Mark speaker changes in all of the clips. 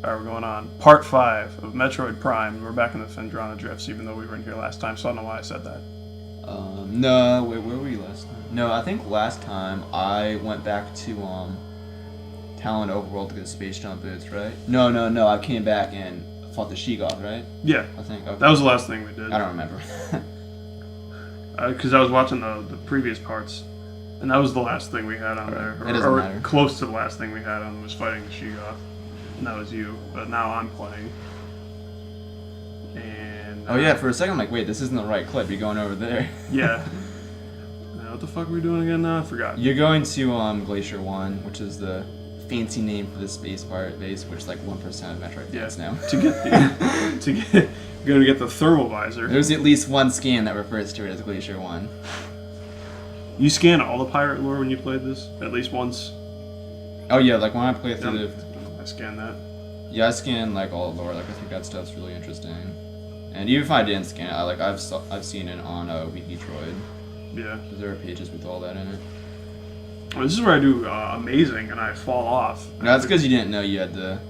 Speaker 1: Alright, we're going on part 5 of Metroid Prime. We're back in the Phendrana drifts, even though we weren't here last time, so I don't know why I said that.
Speaker 2: No, wait, where were you last time? No, I think last time I went back to, Talon Overworld to get space jump boots, right? No, I came back and fought the Sheegoth, right?
Speaker 1: Yeah.
Speaker 2: I think, okay.
Speaker 1: That was the last thing we did.
Speaker 2: I don't remember.
Speaker 1: Because I was watching the previous parts, and that was the last thing we had on there.
Speaker 2: It doesn't matter.
Speaker 1: Close to the last thing we had on was fighting the Sheegoth. And that was you, but now I'm playing. And
Speaker 2: Oh yeah, for a second I'm like, wait, this isn't the right clip, you're going over there.
Speaker 1: Yeah. What the fuck are we doing again now? I forgot.
Speaker 2: You're going to Glacier 1, which is the fancy name for the space pirate base, which is like 1% of Metroid fans now.
Speaker 1: To get the you're gonna get the thermal visor.
Speaker 2: There's at least one scan that refers to it as Glacier 1.
Speaker 1: You scan all the pirate lore when you played this? At least once?
Speaker 2: Oh yeah, like when I play through
Speaker 1: I scanned that.
Speaker 2: Yeah, I scan like all the lore. Like I think that stuff's really interesting. And even if I didn't scan it, I've seen it on Metroid.
Speaker 1: Yeah.
Speaker 2: Because there are pages with all that in it.
Speaker 1: Well, this is where I do amazing and I fall off.
Speaker 2: No, that's because you didn't know you had to.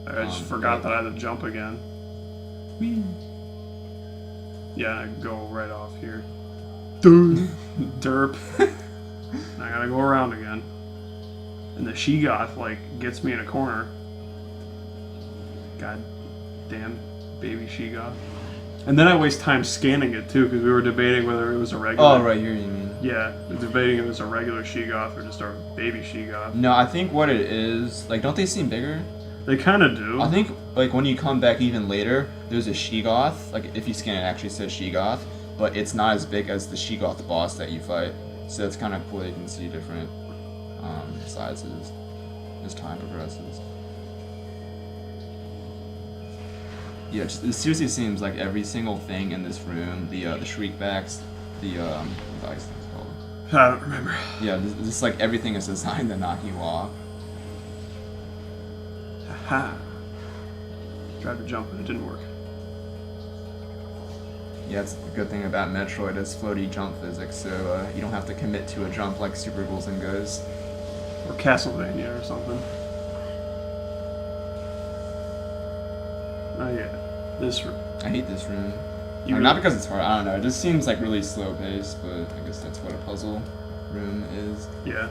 Speaker 1: I just forgot that I had to jump again. Whee. Yeah, I go right off here. Derp. I gotta go around again. And the Sheegoth, like, gets me in a corner. God damn, baby Sheegoth. And then I waste time scanning it, too, because we were debating whether it was a regular...
Speaker 2: Oh, right here you mean.
Speaker 1: Yeah, debating if it was a regular Sheegoth or just a baby Sheegoth.
Speaker 2: No, I think what it is... Like, don't they seem bigger?
Speaker 1: They kind of do.
Speaker 2: I think, like, when you come back even later, there's a Sheegoth. Like, if you scan it, it actually says Sheegoth. But it's not as big as the Sheegoth boss that you fight. So it's kind of cool that you can see different sizes as time progresses. Yeah, it seriously seems like every single thing in this room, the shriekbacks, what the ice thing's called.
Speaker 1: I don't remember.
Speaker 2: Yeah, just like everything is designed to knock you off.
Speaker 1: Haha. Tried to jump and it didn't work.
Speaker 2: Yeah, it's the good thing about Metroid is floaty jump physics, so you don't have to commit to a jump like Super Ghouls and Ghosts.
Speaker 1: Or Castlevania or something. Oh yeah, this room.
Speaker 2: I hate this room.
Speaker 1: You
Speaker 2: Not because it's hard, I don't know, it just seems like really slow paced, but I guess that's what a puzzle room is.
Speaker 1: Yeah.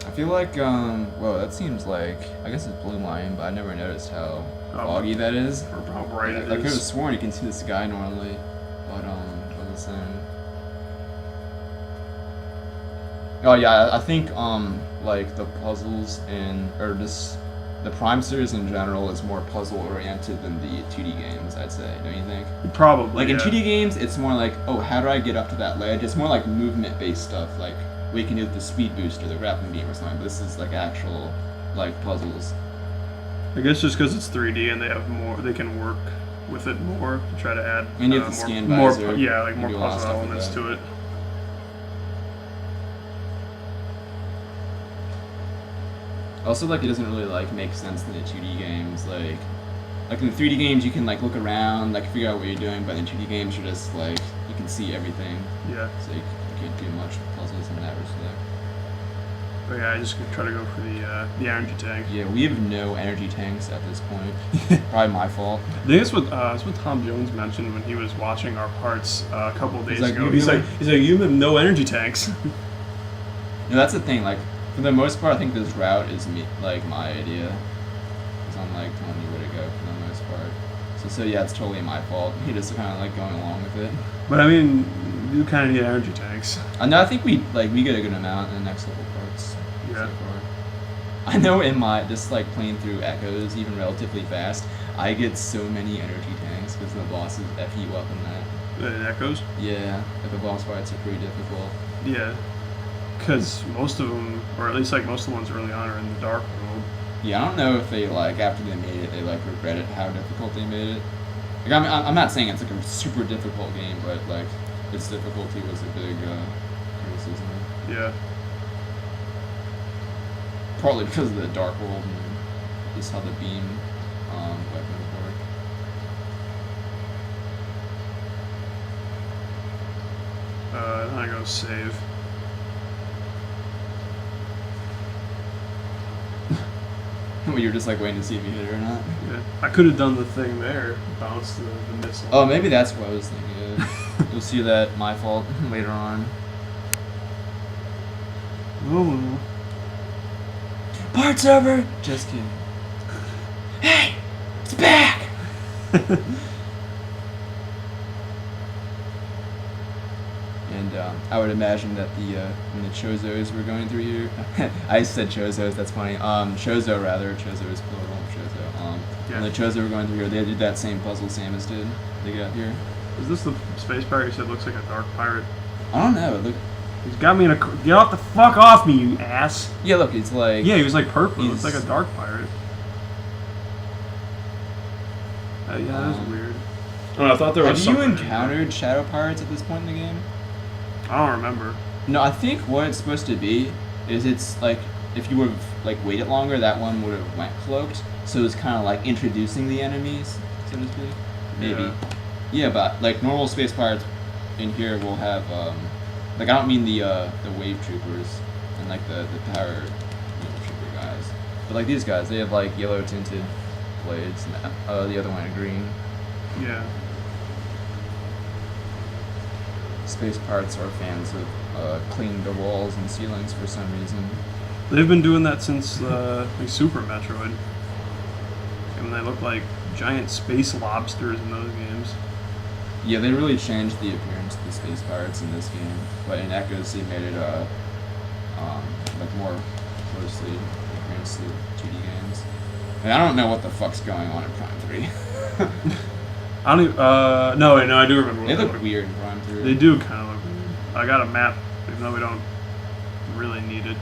Speaker 2: I feel like, well, that seems like, I guess it's blue line, but I never noticed how foggy that is.
Speaker 1: Or how bright it is.
Speaker 2: I could have sworn you can see the sky normally, but, what was saying? Oh yeah, I think, like, the puzzles or just the Prime series in general is more puzzle-oriented than the 2D games, I'd say, don't you think?
Speaker 1: Probably,
Speaker 2: Like, in 2D games, it's more like, oh, how do I get up to that ledge? It's more like movement-based stuff, like, we can do the speed boost or the grappling beam or something, but this is, like, actual, like, puzzles.
Speaker 1: I guess just because it's 3D and they have more, they can work with it more to try to add
Speaker 2: And you have the scan
Speaker 1: more,
Speaker 2: visor.
Speaker 1: yeah, like
Speaker 2: You
Speaker 1: more
Speaker 2: do a lot of
Speaker 1: puzzle
Speaker 2: stuff with
Speaker 1: elements
Speaker 2: that.
Speaker 1: to it.
Speaker 2: Also, like, it doesn't really, like, make sense in the 2D games, like in the 3D games you can, like, look around, like, figure out what you're doing, but in 2D games you're just, like, you can see everything.
Speaker 1: Yeah.
Speaker 2: So you can't do much puzzles in that respect.
Speaker 1: But yeah, I just try to go for the energy tank.
Speaker 2: Yeah, we have no energy tanks at this point. Probably my fault.
Speaker 1: I think that's what Tom Jones mentioned when he was watching our parts a couple of days
Speaker 2: like,
Speaker 1: ago. He's like, you have no energy tanks.
Speaker 2: No, that's the thing, like, for the most part, I think this route is my idea. Because I'm, like, telling you where to go for the most part. So yeah, it's totally my fault. He just kind of, like, going along with it.
Speaker 1: But I mean, you kind of need energy tanks.
Speaker 2: No, I think we get a good amount in the next couple parts.
Speaker 1: Yeah.
Speaker 2: So far. I know in my, just, like, playing through Echoes, even relatively fast, I get so many energy tanks because the bosses F you up in that.
Speaker 1: It echoes?
Speaker 2: Yeah, like, the boss fights are pretty difficult.
Speaker 1: Yeah. Because most of them, or at least like most of the ones early on, are in the dark world.
Speaker 2: Yeah, I don't know if they, like, after they made it, they, like, regretted how difficult they made it. Like, I'm not saying it's, like, a super difficult game, but, like, its difficulty was a big, criticism.
Speaker 1: Yeah.
Speaker 2: Partly because of the dark world and just how the beam, weapons work.
Speaker 1: Then I go save.
Speaker 2: You're just like waiting to see if you hit it or not.
Speaker 1: Yeah. I could have done the thing there, bounce the missile.
Speaker 2: Oh, maybe that's what I was thinking of. You'll see that my fault later on.
Speaker 1: Ooh.
Speaker 2: Part server! Just kidding. Hey! It's back! And I would imagine that when the Chozos were going through here, I said Chozos, that's funny. Chozo rather, Chozo is plural, Chozo.
Speaker 1: Yeah.
Speaker 2: When the Chozo were going through here, they did that same puzzle Samus did. They got here.
Speaker 1: Is this the space pirate you said looks like a dark pirate?
Speaker 2: I don't know. Look.
Speaker 1: He's got me in a. Get off the fuck off me, you ass!
Speaker 2: Yeah, look, it's like.
Speaker 1: Yeah, he was like purple. It's like a dark pirate. Yeah, that was weird. Oh, I thought there was.
Speaker 2: Have you encountered shadow pirates at this point in the game?
Speaker 1: I don't remember.
Speaker 2: No, I think what it's supposed to be is it's like if you would have like waited longer, that one would have went cloaked. So it's kind of like introducing the enemies, so to speak. Maybe.
Speaker 1: Yeah.
Speaker 2: Yeah, but like normal space pirates in here will have like I don't mean the wave troopers and like the power trooper guys, but like these guys, they have like yellow tinted blades, and the other one green.
Speaker 1: Yeah.
Speaker 2: Space pirates are fans of cleaning the walls and ceilings for some reason.
Speaker 1: They've been doing that since like Super Metroid. And they look like giant space lobsters in those games.
Speaker 2: Yeah, they really changed the appearance of the space pirates in this game, but in Echoes they made it like more closely appearance to 2D games. And I don't know what the fuck's going on in Prime 3.
Speaker 1: I don't even, no, wait, no, I do remember what
Speaker 2: They look weird in Prime 3.
Speaker 1: They do kind of look weird. I got a map, even though we don't really need it.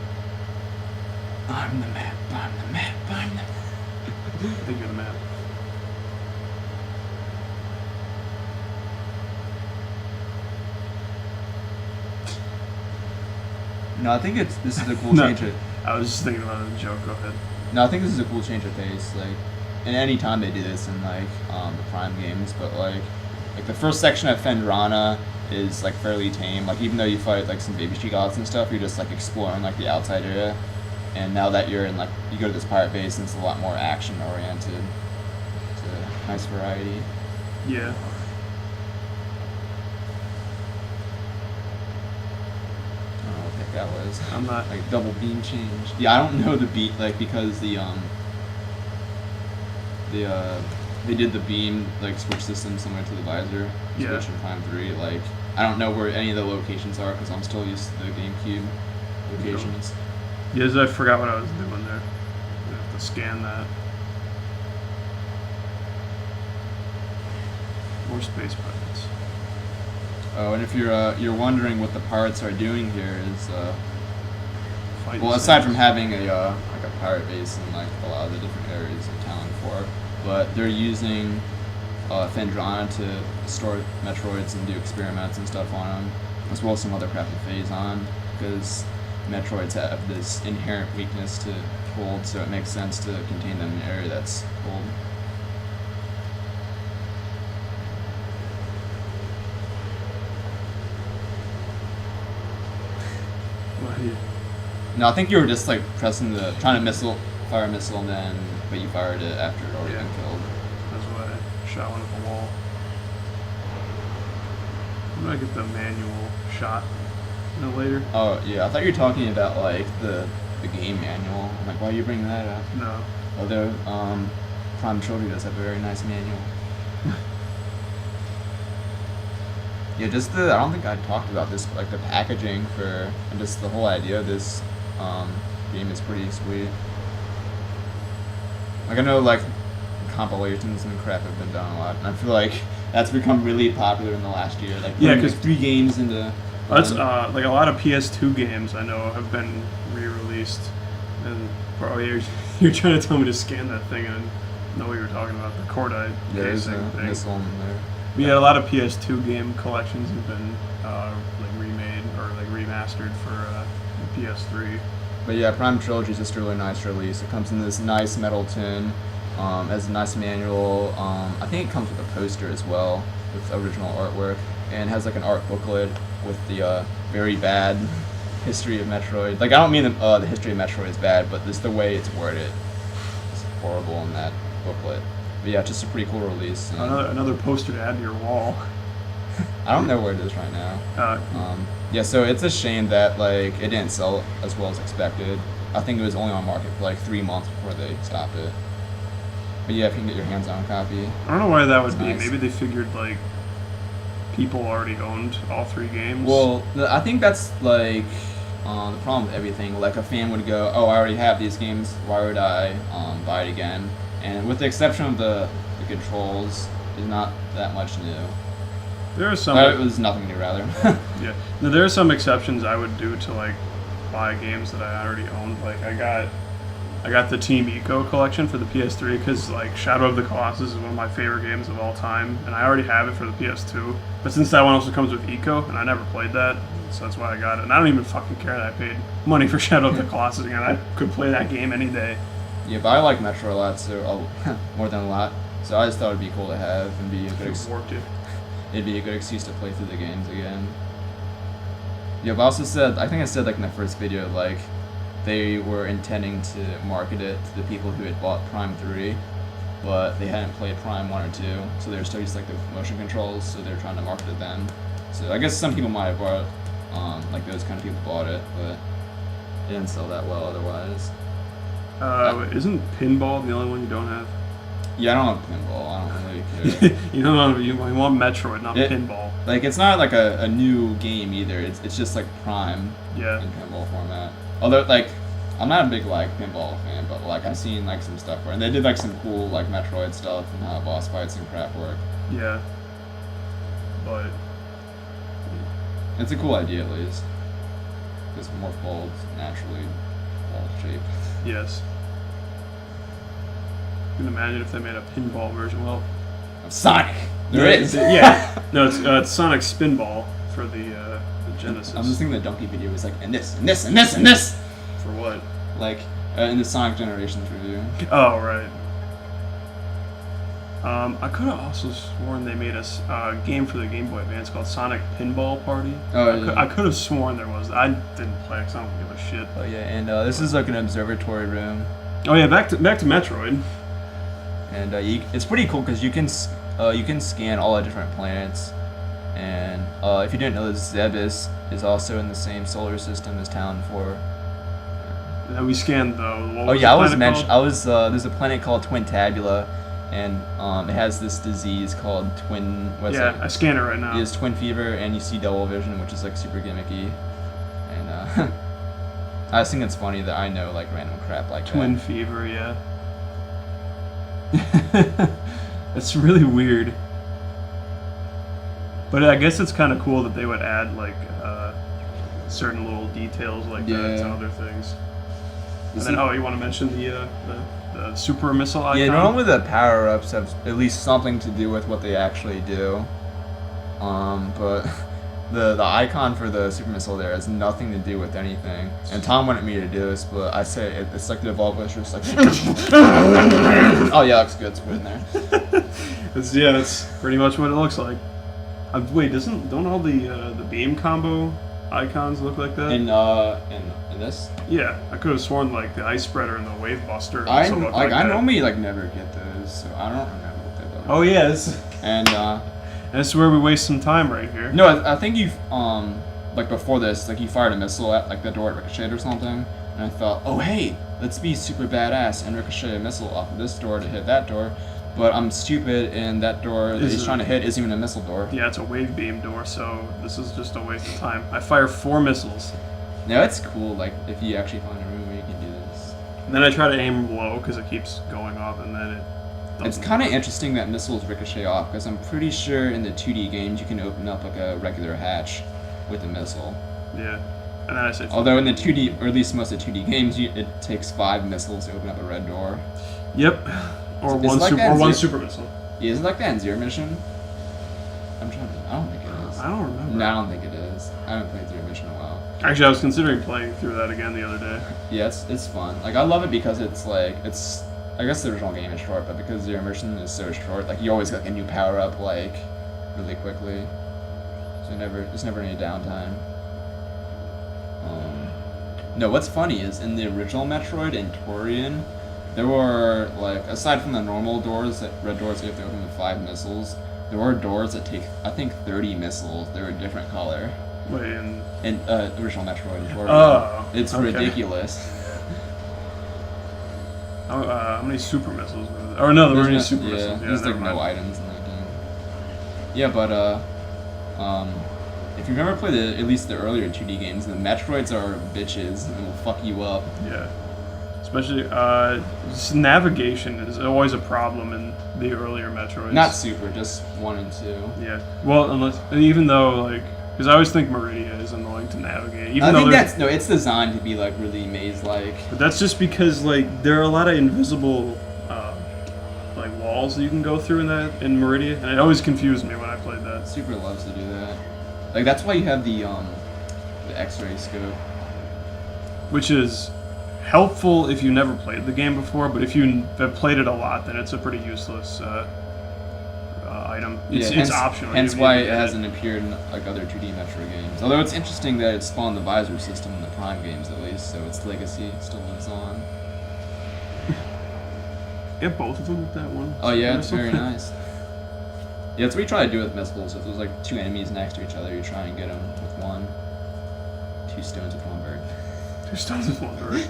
Speaker 2: I'm the map, I'm the map, I'm the map.
Speaker 1: I think you're the map.
Speaker 2: No, I think this is a cool
Speaker 1: No,
Speaker 2: change of...
Speaker 1: I was just thinking about a joke, go ahead.
Speaker 2: No, I think this is a cool change of pace. Like, and any time they do this in like the Prime games, but like the first section of Fendrana is like fairly tame. Like even though you fight like some baby she-goths and stuff, you're just like exploring like the outside area. And now that you're in like you go to this pirate base and it's a lot more action oriented. It's a nice variety.
Speaker 1: Yeah.
Speaker 2: I don't know what the heck that was.
Speaker 1: I'm not.
Speaker 2: Like double beam change. Yeah, I don't know the beat like because they did the beam like switch system similar to the visor
Speaker 1: Yeah.
Speaker 2: switch in Prime 3. Like I don't know where any of the locations are because I'm still used to the GameCube locations.
Speaker 1: Yes, I forgot what I was doing there. I have to scan that. More space pirates.
Speaker 2: Oh, and if you're wondering what the pirates are doing here is
Speaker 1: Fighting
Speaker 2: well, aside
Speaker 1: things.
Speaker 2: from having a like a pirate base in like a lot of the different areas of Talon 4, but they're using Fendrana to store Metroids and do experiments and stuff on them, as well as some other crap in Phazon, because Metroids have this inherent weakness to cold, so it makes sense to contain them in an area that's cold.
Speaker 1: Well, yeah.
Speaker 2: No, I think you were just like trying to fire a missile, and then but you fired it after it already been killed.
Speaker 1: That's why I shot one at the wall. I'm gonna get the manual shot later.
Speaker 2: Oh yeah, I thought you were talking about like the game manual. I'm like, why are you bringing that up?
Speaker 1: No.
Speaker 2: Although Prime Trilogy does have a very nice manual. Yeah, just I don't think I talked about this, but like the packaging for and just the whole idea of this game is pretty sweet. Like I know like compilations and crap have been done a lot, and I feel like that's become really popular in the last year. Like
Speaker 1: Yeah,
Speaker 2: putting,
Speaker 1: 'cause-
Speaker 2: like, 3 games into.
Speaker 1: That's like a lot of PS2 games I know have been re-released, and probably you're trying to tell me to scan that thing and know what you were talking about, the cordite
Speaker 2: There's a
Speaker 1: casing thing.
Speaker 2: missile in there.
Speaker 1: Yeah, a lot of PS2 game collections have been like remade or like remastered for PS3.
Speaker 2: But yeah, Prime Trilogy is just a really nice release. It comes in this nice metal tin, has a nice manual. I think it comes with a poster as well with original artwork, and has like an art booklet with the very bad history of Metroid. Like I don't mean the history of Metroid is bad, but just the way it's worded. So horrible in that booklet. But yeah, just a pretty cool release. And
Speaker 1: Another poster to add to your wall.
Speaker 2: I don't know where it is right now.
Speaker 1: Uh,
Speaker 2: Yeah, so it's a shame that like it didn't sell as well as expected. I think it was only on market for like 3 months before they stopped it. But yeah, if you can get your hands on a copy.
Speaker 1: I don't know why that would
Speaker 2: It's
Speaker 1: be.
Speaker 2: nice.
Speaker 1: Maybe they figured like people already owned all 3 games.
Speaker 2: Well, I think that's like the problem with everything. Like a fan would go, "Oh, I already have these games. Why would I buy it again?" And with the exception of the controls, there's not that much new.
Speaker 1: there are some.
Speaker 2: It was nothing new, rather.
Speaker 1: Yeah. Now, there are some exceptions I would do to like buy games that I already owned. Like I got the Team Eco collection for the PS3 because like Shadow of the Colossus is one of my favorite games of all time, and I already have it for the PS2. But since that one also comes with Eco, and I never played that, so that's why I got it. And I don't even fucking care that I paid money for Shadow of the Colossus again. I could play that game any day.
Speaker 2: Yeah, but I like Metroid a lot, so more than a lot. So I just thought it'd be cool to have and be a good.
Speaker 1: Warped it.
Speaker 2: It'd be a good excuse to play through the games again. Yeah, but I also said, I think I said like in the first video, like they were intending to market it to the people who had bought Prime 3, but they hadn't played Prime 1 or 2, so they were still using like the motion controls, so they're trying to market it then. So I guess some people might have bought it, like those kind of people bought it, but it didn't sell that well otherwise.
Speaker 1: Isn't Pinball the only one you don't have?
Speaker 2: Yeah, I don't have pinball. I don't really care.
Speaker 1: you want Metroid, not Pinball.
Speaker 2: Like, it's not like a new game either. It's just like Prime
Speaker 1: Yeah.
Speaker 2: in pinball format. Although, like, I'm not a big like pinball fan, but like I've seen like some stuff where, and they did like some cool like Metroid stuff and how boss fights and crap work.
Speaker 1: Yeah. But
Speaker 2: It's a cool idea at least. Because more balls naturally ball shape.
Speaker 1: yes. You can imagine if they made a pinball version. Well,
Speaker 2: Of Sonic. There is.
Speaker 1: Yeah. No, it's Sonic Spinball for the Genesis.
Speaker 2: I'm just thinking the Donkey video was like, and this, and this, and this, and this.
Speaker 1: For what?
Speaker 2: Like in the Sonic Generations review.
Speaker 1: Oh, right. I could have also sworn they made a game for the Game Boy Advance called Sonic Pinball Party.
Speaker 2: Oh,
Speaker 1: I could have sworn there was. I didn't play because I don't give a shit.
Speaker 2: Oh yeah, and this is like an observatory room.
Speaker 1: Oh yeah, back to Metroid.
Speaker 2: And it's pretty cool because you can scan all the different planets, and if you didn't know, Zebes is also in the same solar system as Talon 4.
Speaker 1: And we scanned the.
Speaker 2: Oh yeah, I was mentioned. There's a planet called Twin Tabula, and it has this disease called twin.
Speaker 1: I scan it right now.
Speaker 2: It is twin fever, and you see double vision, which is like super gimmicky. And I just think it's funny that I know like random crap like
Speaker 1: Twin
Speaker 2: that.
Speaker 1: fever, yeah. It's really weird. But I guess it's kind of cool that they would add like certain little details like that to other things. And then, you want to mention the super missile icon?
Speaker 2: Yeah, normally the power-ups have at least something to do with what they actually do. But the icon for the super missile there has nothing to do with anything. And Tom wanted me to do this, but I say it's like the evolver's just like. Oh yeah, looks good. It's put in there.
Speaker 1: That's pretty much what it looks like. Wait, don't all the beam combo icons look like that?
Speaker 2: In this?
Speaker 1: Yeah, I could have sworn like the ice spreader and the wave buster.
Speaker 2: I
Speaker 1: also look like
Speaker 2: I
Speaker 1: that.
Speaker 2: normally like never get those, so I don't remember what they look.
Speaker 1: Oh yeah, this is where we waste some time right here.
Speaker 2: No, I think you've like before this, like you fired a missile at like the door at Ricochet or something, and I thought, oh hey, let's be super badass and ricochet a missile off of this door to hit that door. But I'm stupid, and that door that he's trying to hit isn't even a missile door.
Speaker 1: Yeah, it's a wave beam door, so this is just a waste of time. I fire 4 missiles.
Speaker 2: Now it's cool, like if you actually find a room where you can do this.
Speaker 1: And then I try to aim low because it keeps going off, and then it doesn't.
Speaker 2: It's kind of interesting that missiles ricochet off, because I'm pretty sure in the 2D games you can open up like a regular hatch with a missile.
Speaker 1: Yeah. And then I say.
Speaker 2: Although in the 2D, or at least most of the 2D games, it takes 5 missiles to open up a red door.
Speaker 1: Yep. Or
Speaker 2: Is it like that in
Speaker 1: one
Speaker 2: Zero-
Speaker 1: super missile.
Speaker 2: Is it like that in Zero Mission? I'm trying to. I don't think it is.
Speaker 1: I don't remember.
Speaker 2: No, I don't think it is. I haven't played Zero Mission in a while.
Speaker 1: Actually, I was considering playing through that again the other day.
Speaker 2: Yeah, it's fun. Like I love it because it's like it's. I guess the original game is short, but because Zero Mission is so short, like you always get like a new power up like really quickly. So there's never any downtime. No, what's funny is in the original Metroid and Torian, there were like aside from the normal doors, that red doors you have to open with 5 missiles. There were doors that take I think 30 missiles. They're a different color.
Speaker 1: Wait,
Speaker 2: In original Metroid.
Speaker 1: Oh,
Speaker 2: It's
Speaker 1: okay.
Speaker 2: ridiculous.
Speaker 1: How many super missiles were there? Or no, there weren't any super
Speaker 2: yeah,
Speaker 1: missiles. Yeah,
Speaker 2: there's like
Speaker 1: never
Speaker 2: no
Speaker 1: mind.
Speaker 2: items in that game. Yeah, but if you've ever played at least the earlier 2D games, the Metroids are bitches and will fuck you up.
Speaker 1: Yeah. Especially, just navigation is always a problem in the earlier Metroids.
Speaker 2: Not super, just 1 and 2.
Speaker 1: Yeah. Well, even though, like, because I always think Meridia is annoying to navigate. Even
Speaker 2: I
Speaker 1: though
Speaker 2: think
Speaker 1: there's-
Speaker 2: it's designed to be like really maze-like.
Speaker 1: But that's just because, like, there are a lot of invisible, like, walls that you can go through in Meridia, and it always confused me when I played that.
Speaker 2: Super loves to do that. Like that's why you have the X-ray scope.
Speaker 1: Which is helpful if you never played the game before, but if you have played it a lot, then it's a pretty useless item. It's optional.
Speaker 2: Hence
Speaker 1: You
Speaker 2: why
Speaker 1: need
Speaker 2: it
Speaker 1: to get
Speaker 2: hasn't appeared in like other 2D Metro games. Although it's interesting that it spawned the visor system in the Prime games at least, so its legacy still lives on.
Speaker 1: You have both of them with that one.
Speaker 2: Oh yeah, it's
Speaker 1: missile?
Speaker 2: very nice. Yeah, that's what you try to do with missiles. If there's like 2 enemies next to each other, you try and get them with 1. 2 stones with 1 bird.
Speaker 1: 2 stones with 1 bird.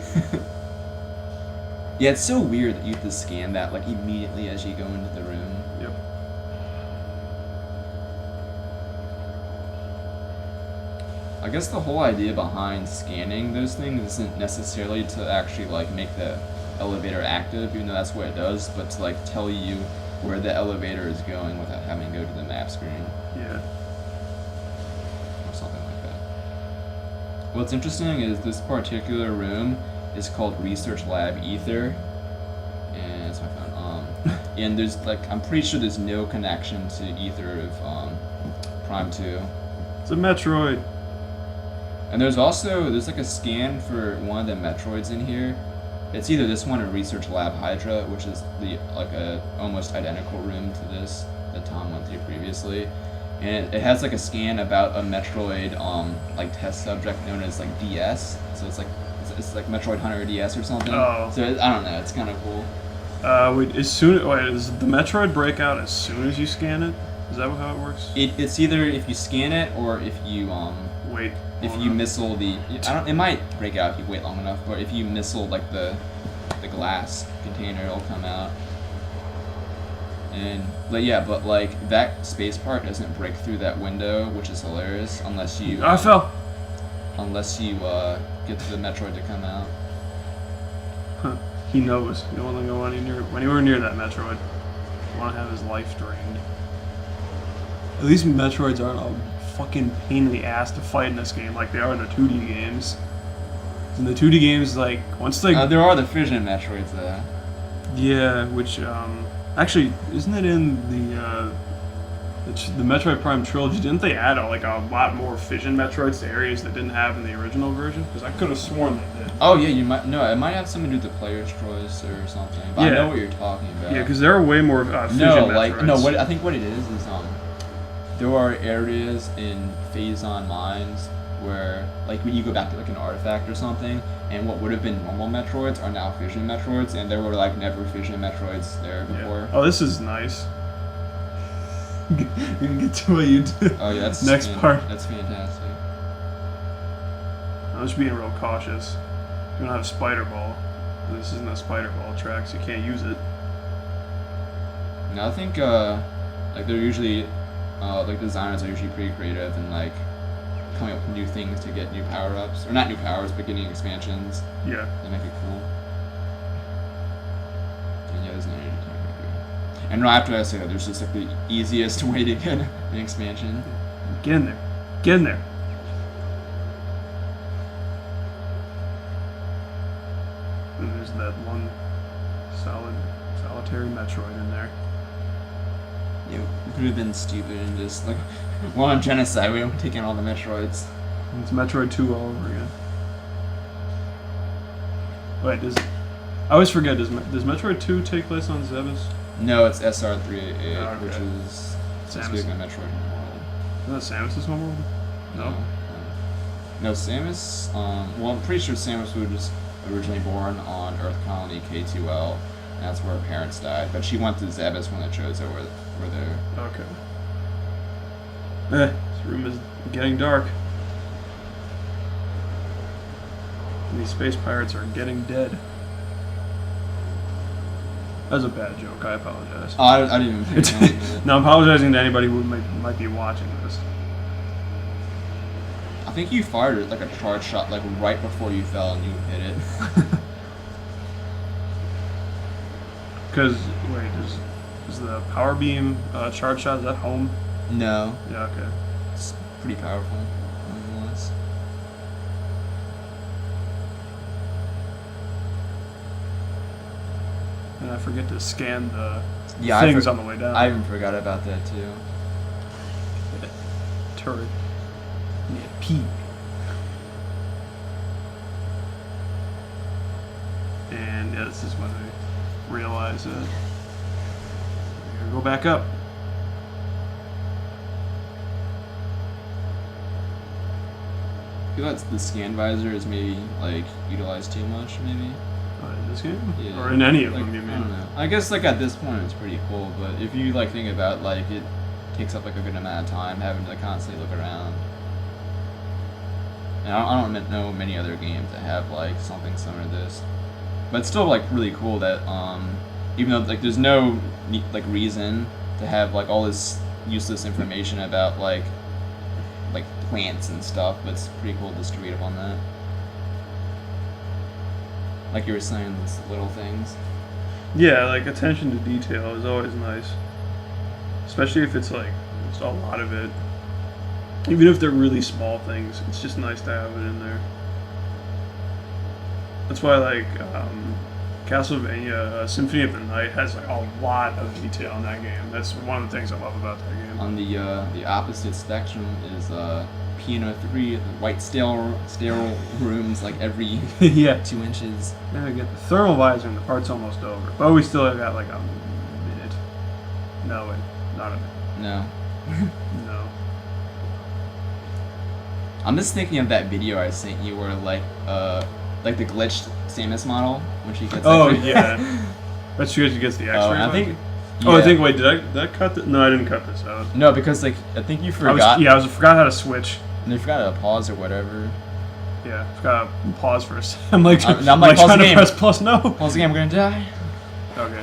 Speaker 2: Yeah, it's so weird that you have to scan that like immediately as you go into the room.
Speaker 1: Yep.
Speaker 2: I guess the whole idea behind scanning those things isn't necessarily to actually like make the elevator active, even though that's what it does, but to like tell you where the elevator is going without having to go to the map screen
Speaker 1: Yeah.
Speaker 2: or something like that. What's interesting is this particular room is called Research Lab Ether, and it's my phone. And there's like I'm pretty sure there's no connection to Ether of Prime 2.
Speaker 1: It's a Metroid.
Speaker 2: And there's like a scan for one of the Metroids in here. It's either this one or Research Lab Hydra, which is the like a almost identical room to this that Tom went through previously. And it has like a scan about a Metroid like test subject known as like DS. So it's like Metroid Hunter DS or something.
Speaker 1: Oh.
Speaker 2: So I don't know, it's kind of cool.
Speaker 1: Wait, does the Metroid break out as soon as you scan it? Is that how it works?
Speaker 2: It's either if you scan it or if you
Speaker 1: Wait.
Speaker 2: if
Speaker 1: long
Speaker 2: you
Speaker 1: enough.
Speaker 2: missile it might break out if you wait long enough, but if you missile like the glass container, it'll come out. But like that space part doesn't break through that window, which is hilarious unless you
Speaker 1: I fell.
Speaker 2: Get to the Metroid to come out.
Speaker 1: Huh. He knows. You don't want to go anywhere near that Metroid. You want to have his life drained. At least Metroids aren't a fucking pain in the ass to fight in this game like they are in the 2D games. In the 2D games, like, once they...
Speaker 2: There are the Fission Metroids though.
Speaker 1: Yeah, which, actually, isn't it in the Metroid Prime trilogy? Didn't they add, a lot more Fission Metroids to areas that didn't have in the original version? Because I could have sworn they did.
Speaker 2: Oh yeah, it might have something to do with the player's choice or something. But I
Speaker 1: Yeah.
Speaker 2: know what you're talking about.
Speaker 1: Yeah, because there are way more Fission Metroids.
Speaker 2: I think what it is there are areas in Phazon Mines where, like, when you go back to like an artifact or something, and what would have been normal Metroids are now Fission Metroids, and there were like never Fission Metroids there before.
Speaker 1: Yeah. Oh, this is nice. We can get to what you do.
Speaker 2: Oh yeah, that's
Speaker 1: next part.
Speaker 2: That's fantastic.
Speaker 1: I'm just being real cautious. You don't have Spider Ball. This isn't a Spider Ball track, so you can't use it.
Speaker 2: Now I think like they're usually like designers are usually pretty creative and like coming up with new things to get new power-ups, or not new powers, but getting expansions.
Speaker 1: Yeah.
Speaker 2: That make it cool. And yeah, there's no need to talk about it. And right after I say that, there's just like the easiest way to get an expansion.
Speaker 1: Get in there. Get in there. And there's that one solitary Metroid in there.
Speaker 2: Yeah, we could have been stupid and just like, we're on genocide, we don't take in all the Metroids.
Speaker 1: It's Metroid 2 all over again. Wait, I always forget, does Metroid 2 take place on Zebes?
Speaker 2: No, it's SR388,
Speaker 1: Oh, okay.
Speaker 2: which is speaking of Metroid Homeworld.
Speaker 1: Is that Samus's homeworld? No.
Speaker 2: No, Samus, well, I'm pretty sure Samus would just originally born on Earth Colony K2L, and that's where her parents died. But she went to Zebes when the Chozo were there.
Speaker 1: Okay. This room is getting dark. And these space pirates are getting dead. That was a bad joke. I apologize.
Speaker 2: Oh, I didn't even think about it.
Speaker 1: No, I'm apologizing to anybody who might be watching this.
Speaker 2: I think you fired like a charge shot like right before you fell and you hit it.
Speaker 1: Because, wait, is the power beam charge shot, is that home?
Speaker 2: No,
Speaker 1: Yeah, okay.
Speaker 2: it's pretty powerful. Nonetheless.
Speaker 1: And I forget to scan the
Speaker 2: Yeah,
Speaker 1: things on the way down.
Speaker 2: I even forgot about that too.
Speaker 1: Turret. Yeah, P. And yeah, this is when I realize that I gotta go back up.
Speaker 2: I feel like the scan visor is maybe like utilized too much, maybe.
Speaker 1: In this game?
Speaker 2: Yeah.
Speaker 1: Or in any of
Speaker 2: Like,
Speaker 1: them, you
Speaker 2: I
Speaker 1: mean?
Speaker 2: don't know. I guess like at this point it's pretty cool, but if you like think about like it takes up like a good amount of time having to constantly look around. And I don't know many other games that have like something similar to this, but it's still like really cool that even though like there's no like reason to have like all this useless information about like plants and stuff, but it's pretty cool just to read up on that. Like you were saying, these little things.
Speaker 1: Yeah, like attention to detail is always nice. Especially if it's like, it's a lot of it. Even if they're really small things, it's just nice to have it in there. That's why like Castlevania Symphony of the Night has like a lot of detail in that game. That's one of the things I love about that game.
Speaker 2: On the opposite spectrum is Piano 3, the white sterile rooms like every
Speaker 1: Yeah.
Speaker 2: 2 inches.
Speaker 1: Then we get the thermal visor and the part's almost over. But we still have got like a minute. No, wait, not a minute.
Speaker 2: No.
Speaker 1: No.
Speaker 2: I'm just thinking of that video I sent you where like the glitched Samus model when she gets
Speaker 1: Oh,
Speaker 2: like,
Speaker 1: yeah. That's because she gets the X-ray.
Speaker 2: I think.
Speaker 1: Oh, I
Speaker 2: yeah.
Speaker 1: think. Wait, did I cut this? No, I didn't cut this out.
Speaker 2: No, because like I think you
Speaker 1: I
Speaker 2: forgot.
Speaker 1: forgot how to switch.
Speaker 2: And you forgot to pause or whatever.
Speaker 1: Yeah, I forgot to pause for a second. I'm like,
Speaker 2: I'm like, pause
Speaker 1: trying
Speaker 2: the
Speaker 1: to
Speaker 2: game.
Speaker 1: press plus. No.
Speaker 2: Pause the game. I'm gonna die.
Speaker 1: Okay.